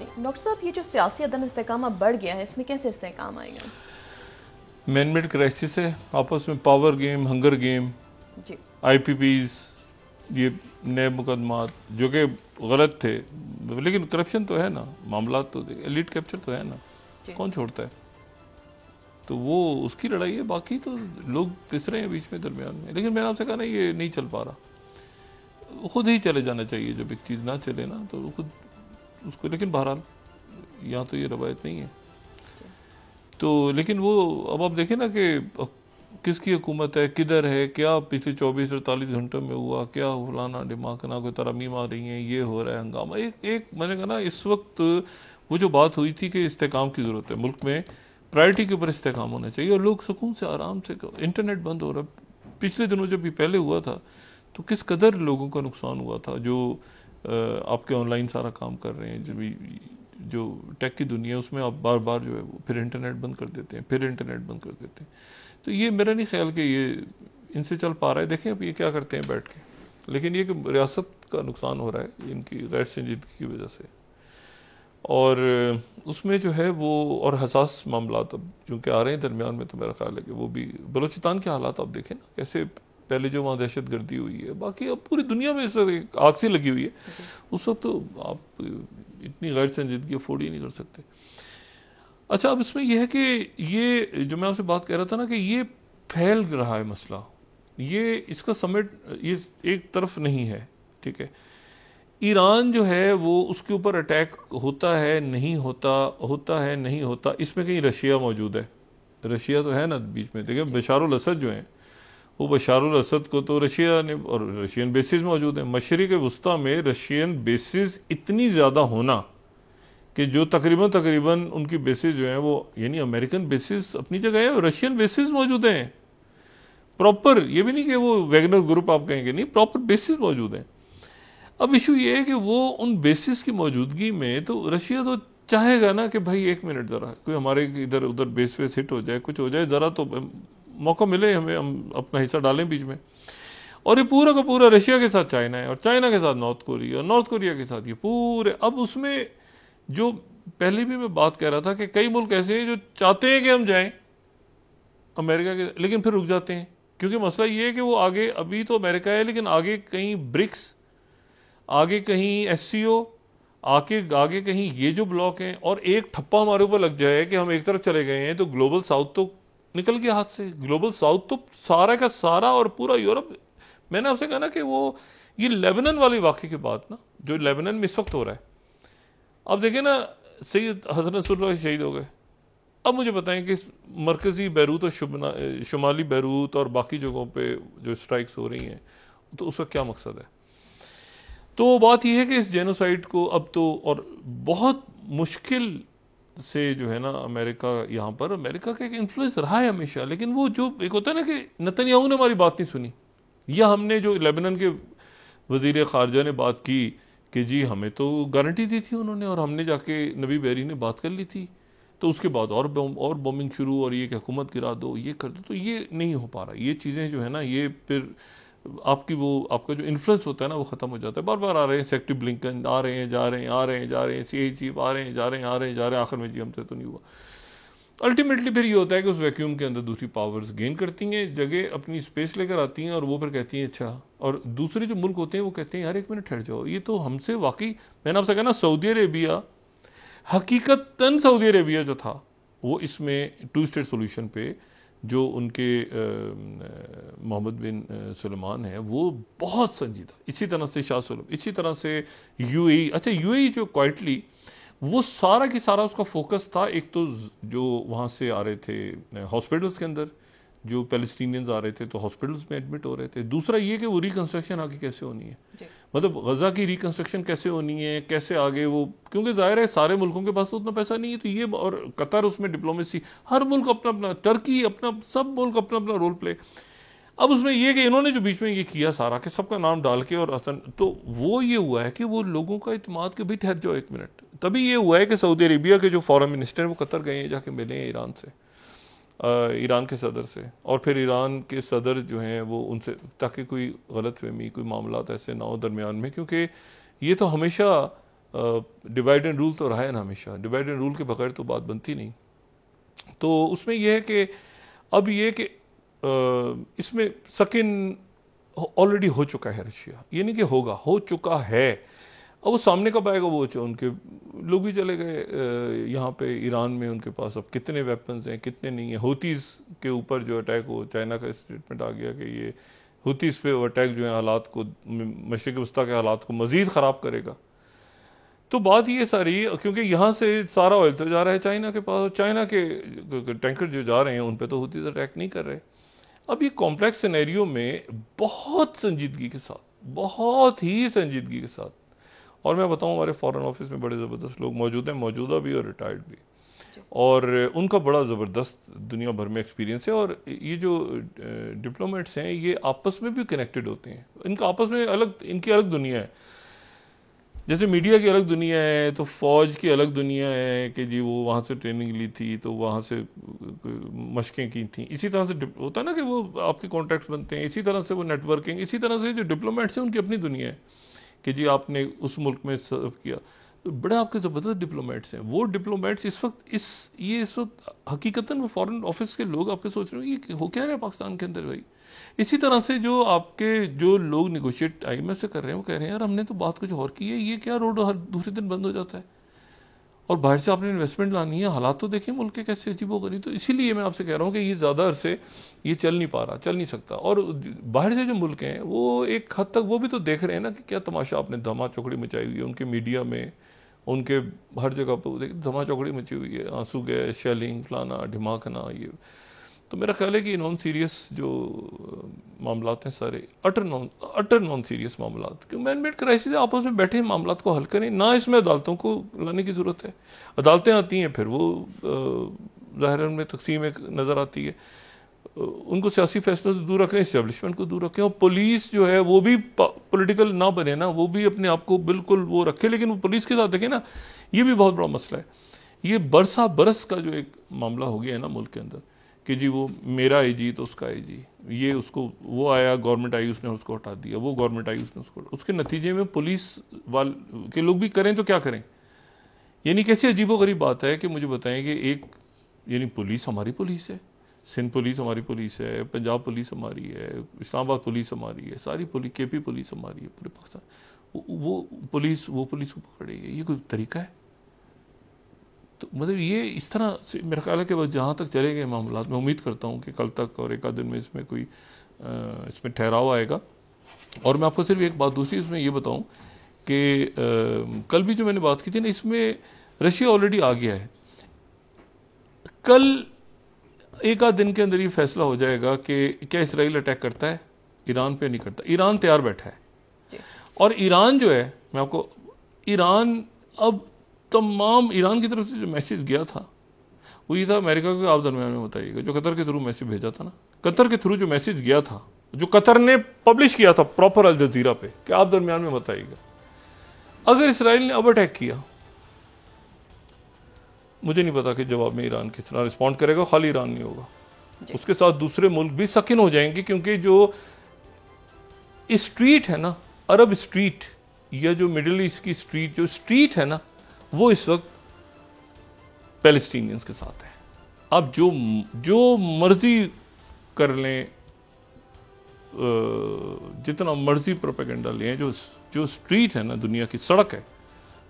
Doctor साहब, ये जो सियासी अदम इस्तेकाम बढ़ गया है, इसमें कैसे इस्तेकाम आएगा? मैन मेड क्राइसिस है, आपस में पावर गेम, हंगर गेम, जी आईपीपीज, ये नए मुकदमात जो कि गलत थे, लेकिन करप्शन तो है ना, मामला तो एलिट कैप्चर तो है ना, कौन छोड़ता है? तो वो उसकी लड़ाई है, बाकी तो लोग पिस रहे हैं बीच में दरमियान में। लेकिन मैंने आपसे कहा ना, ये नहीं चल पा रहा, खुद ही चले जाना चाहिए। जब एक चीज़ ना चले ना तो खुद उसको, लेकिन बहरहाल यहाँ तो ये रवायत नहीं है। तो लेकिन वो अब आप देखें ना कि किसकी हुकूमत है, किधर है, क्या पिछले 24-48 घंटों में हुआ, क्या फलाना दिमागना कोई तरमीम आ रही है, ये हो रहा है हंगामा। एक मैंने कहा ना, इस वक्त वो जो बात हुई थी कि इस्तेकाम की ज़रूरत है, मुल्क में प्रायोरिटी के ऊपर इस्तेकाम होना चाहिए और लोग सुकून से आराम से। इंटरनेट बंद हो रहा है। पिछले दिनों जब ये पहले हुआ था तो किस कदर लोगों का नुकसान हुआ था, जो आपके ऑनलाइन सारा काम कर रहे हैं, जो टेक की दुनिया है, उसमें आप बार बार जो है वो फिर इंटरनेट बंद कर देते हैं, फिर इंटरनेट बंद कर देते हैं। तो ये मेरा नहीं ख्याल कि ये इनसे चल पा रहा है। देखें अब ये क्या करते हैं बैठ के। लेकिन ये कि रियासत का नुकसान हो रहा है इनकी गैर संजीदगी की वजह से, और उसमें जो है वो और हसास मामला अब जो कि आ रहे हैं दरमियान में, तो मेरा ख्याल है कि वो भी बलोचिस्तान के हालात आप देखें ना, कैसे पहले जो वहाँ दहशत गर्दी हुई है, बाकी अब पूरी दुनिया में इस वक्त आग सी लगी हुई है। उस वक्त तो आप इतनी गैर संजीदगी अफोर्ड ही नहीं कर सकते। अच्छा, अब इसमें यह है कि ये जो मैं आपसे बात कह रहा था ना, कि ये फैल रहा है मसला, ये इसका समेट ये एक तरफ नहीं है, ठीक है। ईरान जो है वो उसके ऊपर अटैक होता है नहीं होता, होता है नहीं होता, इसमें कहीं रशिया मौजूद है। रशिया तो है ना बीच में। देखिए बशारुल असद जो हैं, वो बशारुल असद को तो रशिया ने, और रशियन बेसिस मौजूद हैं मशरिक वस्ता में। रशियन बेसिस इतनी ज़्यादा होना कि जो तकरीबन उनकी बेसिस जो हैं वो, यानी अमेरिकन बेसिस अपनी जगह है और रशियन बेसिस मौजूद हैं प्रॉपर। ये भी नहीं कि वो वैगनर ग्रुप आप कहेंगे, नहीं, प्रॉपर बेसिस मौजूद हैं। अब इशू ये है कि वो उन बेसिस की मौजूदगी में तो रशिया तो चाहेगा ना कि भाई एक मिनट ज़रा कोई हमारे इधर उधर बेस वेस हिट हो जाए, कुछ हो जाए, ज़रा तो मौका मिले हमें, हम अपना हिस्सा डालें बीच में। और ये पूरा का पूरा रशिया के साथ चाइना है, और चाइना के साथ नॉर्थ कोरिया, और नॉर्थ कोरिया के साथ ये पूरे। अब उसमें जो पहले भी मैं बात कह रहा था कि कई मुल्क ऐसे हैं जो चाहते हैं कि हम जाएं अमेरिका के, लेकिन फिर रुक जाते हैं, क्योंकि मसला ये है कि वो आगे, अभी तो अमेरिका है लेकिन आगे कहीं ब्रिक्स, आगे कहीं एससीओ, आगे कहीं ये जो ब्लॉक हैं, और एक ठप्पा हमारे ऊपर लग जाए कि हम एक तरफ चले गए हैं तो ग्लोबल साउथ तो निकल गया हाथ से। ग्लोबल साउथ तो सारा का सारा और पूरा यूरोप। मैंने आपसे कहा ना कि वो ये लेबनान वाली वाक़े के बाद ना, जो लेबनान में इस वक्त हो रहा है, अब देखें ना, सैयद हसन नसरुल्लाह शहीद हो गए। अब मुझे बताएं कि मरकज़ी बैरूत और शुमाली बैरूत और बाकी जगहों पे जो स्ट्राइक्स हो रही हैं, तो उसका क्या मकसद है? तो बात यह है कि इस जेनोसाइड को अब तो, और बहुत मुश्किल से जो है ना अमेरिका, यहाँ पर अमेरिका का एक इन्फ्लुएंस रहा है हमेशा, लेकिन वो जो एक होता है ना कि नेतन्याहू ने हमारी बात नहीं सुनी, या हमने जो लेबनान के वज़ीर ख़ारजा ने बात की कि जी हमें तो गारंटी दी थी उन्होंने, और हमने जाके नबी बैरी ने बात कर ली थी, तो उसके बाद और बॉम्बिंग शुरू, और ये कि हुकूमत गिरा दो, ये कर दो। तो ये नहीं हो पा रहा। ये चीज़ें जो है ना, ये फिर आपका जो इन्फ्लुएंस होता है ना वो ख़त्म हो जाता है। बार बार आ रहे हैं सेक्रेटरी ब्लिंकन, आ रहे हैं जा रहे हैं, आ रहे हैं जा रहे हैं, सीआईए चीफ आ रहे हैं जा रहे हैं, आ रहे हैं जा रहे हैं, आखिर में जी हमसे तो नहीं हुआ। अल्टीमेटली फिर ये होता है कि उस वैक्यूम के अंदर दूसरी पावर्स गेन करती हैं जगह, अपनी स्पेस लेकर आती हैं, और वो फिर कहती हैं अच्छा, और दूसरे जो मुल्क होते हैं वो कहते हैं यार एक मिनट ठहर जाओ, ये तो हमसे वाकई, मैंने आपसे कहा ना, सऊदी अरेबिया, हकीकतन सऊदी अरेबिया जो था वो इसमें टू स्टेट सोल्यूशन पे, जो उनके मोहम्मद बिन सलमान है, वो बहुत संजीदा, इसी तरह से शाह सलम, इसी तरह से यूएई। अच्छा, यूएई जो क्वाइटली वो सारा की सारा उसका फोकस था, एक तो जो वहाँ से आ रहे थे हॉस्पिटल्स के अंदर जो पैलेस्टीनियंस आ रहे थे तो हॉस्पिटल्स में एडमिट हो रहे थे। दूसरा ये कि वो रिकंस्ट्रक्शन आगे कैसे होनी है, मतलब गजा की रिकंस्ट्रक्शन कैसे होनी है, कैसे आगे वो, क्योंकि जाहिर है सारे मुल्कों के पास तो उतना पैसा नहीं है, तो ये, और कतर उसमें डिप्लोमेसी, हर मुल्क अपना अपना, टर्की अपना, सब मुल्क अपना अपना रोल प्ले। अब उसमें यह कि इन्होंने जो बीच में ये किया सारा कि सबका नाम डाल के, और हसन, तो वो ये हुआ है कि वो लोगों का इत्मीनान के भी ठहर जाओ एक मिनट, तभी ये हुआ है कि सऊदी अरेबिया के जो फॉरेन मिनिस्टर हैं वो कतर गए हैं, जाके मिले हैं ईरान से, ईरान के सदर से, और फिर ईरान के सदर जो हैं वो उनसे, ताकि कोई गलत फहमी, कोई मामला ऐसे ना हो दरमियान में, क्योंकि ये तो हमेशा डिवाइड एंड रूल तो रहा है ना हमेशा, डिवाइड एंड रूल के बगैर तो बात बनती नहीं। तो उसमें यह है कि अब ये कि इसमें सकिन ऑलरेडी हो चुका है रशिया, ये नहीं कि होगा, हो चुका है। अब वो सामने कब आएगा, वो उनके लोग भी चले गए यहाँ पे ईरान में, उनके पास अब कितने वेपन्स हैं कितने नहीं है। हुतीस के ऊपर जो अटैक हो, चाइना का स्टेटमेंट आ गया कि ये हुतीस पे अटैक जो है हालात को, मशरिक़ वस्ता के हालात को मज़ीद ख़राब करेगा। तो बात ये सारी, क्योंकि यहाँ से सारा ऑयल तो जा रहा है चाइना के पास, चाइना के टैंकर जो जा रहे हैं उन पे तो हुतीस अटैक नहीं कर रहे। अब ये कॉम्प्लेक्स सिनेरियो में बहुत संजीदगी के साथ, बहुत ही संजीदगी के साथ, और मैं बताऊं हमारे फॉरेन ऑफिस में बड़े ज़बरदस्त लोग मौजूद हैं, मौजूदा भी और रिटायर्ड भी, और उनका बड़ा ज़बरदस्त दुनिया भर में एक्सपीरियंस है। और ये जो डिप्लोमेट्स हैं ये आपस में भी कनेक्टेड होते हैं, इनका आपस में अलग, इनकी अलग दुनिया है। जैसे मीडिया की अलग दुनिया है तो फौज की अलग दुनिया है कि जी वो वहाँ से ट्रेनिंग ली थी तो वहाँ से मशकें की थी। इसी तरह से होता है ना कि वो आपके कॉन्टैक्ट्स बनते हैं, इसी तरह से वो नेटवर्किंग, इसी तरह से जो डिप्लोमेट्स हैं उनकी अपनी दुनिया है कि जी आपने उस मुल्क में सर्व किया। तो बड़े आपके ज़बरदस्त डिप्लोमेट्स हैं। वो डिप्लोमेट्स इस वक्त इस वक्त हकीकतन वो फॉरेन ऑफिस के लोग आपके सोच रहे हो ये हो क्या रहा है पाकिस्तान के अंदर भाई। इसी तरह से जो आपके जो लोग निगोशिएट IMF से कर रहे हैं वो कह रहे हैं यार हमने तो बात कुछ और की है, ये क्या रोड हर दूसरे दिन बंद हो जाता है और बाहर से आपने इन्वेस्टमेंट लानी है। हालात तो देखिए मुल्क के कैसे अजीबोगरीब। तो इसीलिए मैं आपसे कह रहा हूँ कि ये ज़्यादा अरसे ये चल नहीं पा रहा, चल नहीं सकता। और बाहर से जो मुल्क हैं वो एक हद तक वो भी तो देख रहे हैं ना कि क्या तमाशा आपने धमा चौकड़ी मचाई हुई है उनके मीडिया में, उनके हर जगह पर धमा चौकड़ी मची हुई है, आंसू गए, शेलिंग, फलाना ढिमाकना। ये तो मेरा ख्याल है कि नॉन सीरियस जो मामलात हैं सारे अटर नॉन सीरियस मामलात, क्योंकि मैन मेड क्राइसिस आपस में बैठे मामलात को हल करें ना, इसमें अदालतों को लाने की ज़रूरत है। अदालतें आती हैं फिर वो ज़ाहिर में तकसीम एक नज़र आती है, उनको सियासी फैसलों से दूर रखें, इस्टेब्लिशमेंट को दूर रखें। और पुलिस जो है वो भी पॉलिटिकल ना बने ना, वो भी अपने आप को बिल्कुल वो रखे। लेकिन वो पुलिस के साथ देखें ना, ये भी बहुत बड़ा मसला है। ये बरस का जो एक मामला हो गया है ना मुल्क के अंदर कि जी वो मेरा IG तो उसका IG, ये उसको वो आया गवर्नमेंट आई उसने उसको हटा दिया, वो गवर्नमेंट आई उसने उसको, उसके नतीजे में पुलिस वाल के लोग भी करें तो क्या करें। यानी कैसी अजीबोगरीब बात है कि मुझे बताएं कि एक यानी पुलिस हमारी पुलिस है, सिंध पुलिस हमारी पुलिस है, पंजाब पुलिस हमारी है, इस्लामाबाद पुलिस हमारी है, सारी पुलिस KP पुलिस हमारी है पूरे पाकिस्तान, वो पुलिस को पकड़ेगी, ये कोई तरीका है। तो मतलब ये इस तरह से मेरा ख्याल है कि बस जहाँ तक चले गए मामला, मैं उम्मीद करता हूँ कि कल तक और एक आध दिन में इसमें कोई इसमें ठहराव आएगा। और मैं आपको सिर्फ एक बात दूसरी इसमें ये बताऊँ कि कल भी जो मैंने बात की थी ना, इसमें रशिया ऑलरेडी आ गया है। कल एक आध दिन के अंदर ये फैसला हो जाएगा कि क्या इसराइल अटैक करता है, ईरान पे नहीं करता। ईरान तैयार बैठा है और ईरान जो है, मैं आपको ईरान अब तमाम ईरान की तरफ से जो मैसेज गया था वो ये था अमेरिका को आप दरमियान में बताइएगा, जो कतर के थ्रू मैसेज भेजा था ना, कतर के थ्रू जो मैसेज गया था, जो कतर ने पब्लिश किया था प्रॉपर अल जजीरा पे कि आप दरमियान में बताइएगा। अगर इसराइल ने अब अटैक किया, मुझे नहीं पता कि जवाब में ईरान किस तरह रिस्पॉन्ड करेगा। खाली ईरान नहीं होगा, उसके साथ दूसरे मुल्क भी सकिन हो जाएंगे, क्योंकि जो स्ट्रीट है ना, अरब स्ट्रीट या जो मिडिल ईस्ट की स्ट्रीट जो स्ट्रीट है ना, वो इस वक्त पैलेस्टीनियंस के साथ है। आप जो मर्जी कर लें, जितना मर्जी प्रोपेगेंडा लें, जो स्ट्रीट है ना, दुनिया की सड़क है,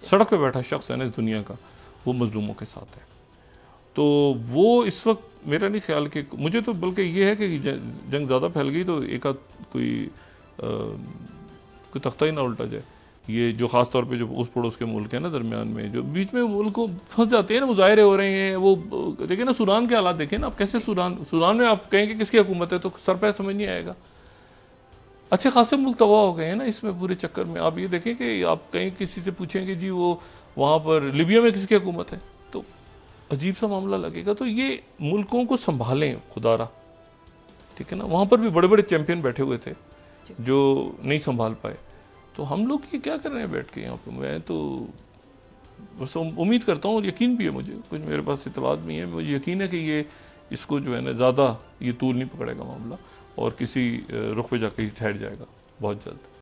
सड़क पे बैठा शख्स है ना इस दुनिया का, वो मजलूमों के साथ है। तो वो इस वक्त मेरा नहीं ख्याल कि, मुझे तो बल्कि ये है कि जंग ज़्यादा फैल गई तो एक आध कोई तख्ता ही ना उल्टा जाए। ये जो ख़ास तौर पे जो उस पड़ोस के मुल्क हैं ना दरमियान में, जो बीच में मुल्क को फंस जाते हैं ना, मुजाहरे हो रहे हैं, वो देखिए ना सूडान के हालात देखें ना आप, कैसे सूडान में आप कहेंगे किसकी हुकूमत है तो सर पे समझ नहीं आएगा। अच्छे खासे मुल्क तबाह हो गए हैं ना इसमें पूरे चक्कर में। आप ये देखें कि आप कहीं किसी से पूछेंगे जी वो वहाँ पर लिबिया में किसकी हुकूमत है तो अजीब सा मामला लगेगा। तो ये मुल्कों को संभालें खुदारा, ठीक है ना। वहाँ पर भी बड़े बड़े चैंपियन बैठे हुए थे जो नहीं संभाल पाए। तो हम लोग ये क्या कर रहे हैं बैठ के यहाँ पे। मैं तो बस उम्मीद करता हूँ और यकीन भी है मुझे, कुछ मेरे पास इत्तलात नहीं है, मुझे यकीन है कि ये इसको जो है ना ज़्यादा ये तूल नहीं पकड़ेगा मामला और किसी रुख पे जाके ठहर जाएगा बहुत जल्द।